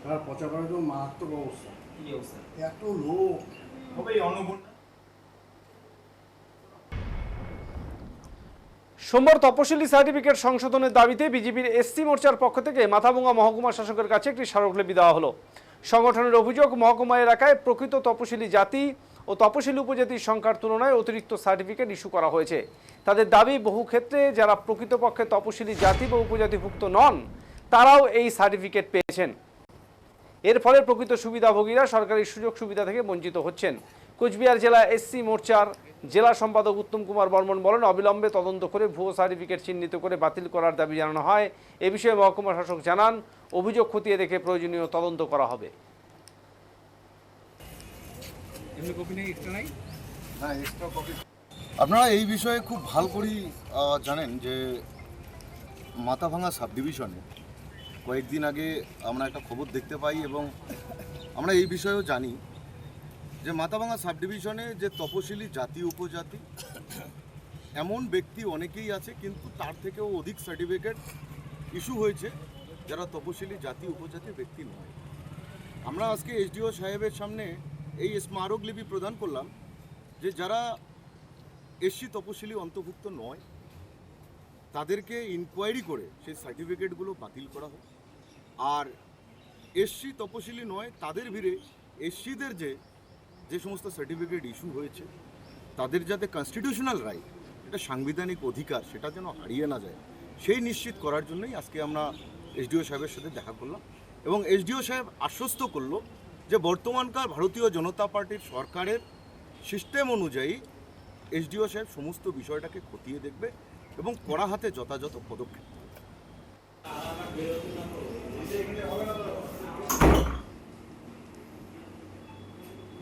আর পচা করে তো মারাত্মক অবস্থা। কি অবস্থা? এত লোক হবে এই অন্নপূর্ণা। সোমবার তপশিলি সার্টিফিকেট সংশোধনের দাবিতে বিজেপির এসসি মোর্চার পক্ষ থেকে মাথাভাঙ্গা মহকুমা শাসকের কাছে একটি স্মারকলিপি দেওয়া হলো। সংগঠনের অভিযোগ, মহকুমা এলাকায় প্রকৃত তপশিলি জাতি ও তপশিলি উপজাতির সংখ্যার তুলনায় অতিরিক্ত সার্টিফিকেট ইস্যু করা হয়েছে। তাদের দাবি, বহু ক্ষেত্রে যারা প্রকৃতপক্ষে তপশিলি জাতি বা উপজাতিভুক্ত নন তারাও এই সার্টিফিকেট পেয়েছেন। এর ফলে প্রকৃত সুবিধাভোগীরা সরকারি সুযোগ সুবিধা থেকে বঞ্চিত হচ্ছেন। কোচবিহার জেলা এসসি মোর্চার জেলা সম্পাদক উত্তম কুমার বর্মন বলেন, অবিলম্বে তদন্ত করে ভুয়ো সার্টিফিকেট চিহ্নিত করে বাতিল করার দাবি জানানো হয়। এ বিষয়ে মহকুমা শাসক জানান, অভিযোগ খতিয়ে দেখে প্রয়োজনীয় তদন্ত করা হবে। আপনারা এই বিষয়ে খুব ভালো করেই জানেন যে মাথাভাঙ্গা সাব ডিভিশনে কয়েকদিন আগে আমরা একটা খবর দেখতে পাই এবং আমরা এই বিষয়েও জানি যে মাথাভাঙ্গা সাব ডিভিশনে যে তপশিলি জাতি উপজাতি এমন ব্যক্তি অনেকেই আছে, কিন্তু তার থেকেও অধিক সার্টিফিকেট ইস্যু হয়েছে যারা তপশিলি জাতি উপজাতি ব্যক্তি নয়। আমরা আজকে এসডিও সাহেবের সামনে এই স্মারকলিপি প্রদান করলাম যে যারা এসসি তপশিলি অন্তর্ভুক্ত নয় তাদেরকে ইনকোয়ারি করে সেই সার্টিফিকেটগুলো বাতিল করা হোক, আর এসসি তপশিলি নয় তাদের ভিড়ে এসসিদের যে সমস্ত সার্টিফিকেট ইস্যু হয়েছে তাদের যাতে কনস্টিটিউশনাল রাইট, এটা সাংবিধানিক অধিকার, সেটা যেন হারিয়ে না যায় সেই নিশ্চিত করার জন্যই আজকে আমরা এসডিও সাহেবের সাথে দেখা করলাম। এবং এসডিও সাহেব আশ্বস্ত করলো যে বর্তমানকার ভারতীয় জনতা পার্টির সরকারের সিস্টেম অনুযায়ী এসডিও সাহেব সমস্ত বিষয়টাকে খতিয়ে দেখবে এবং কড়া হাতে যথাযথ পদক্ষেপ নেবে।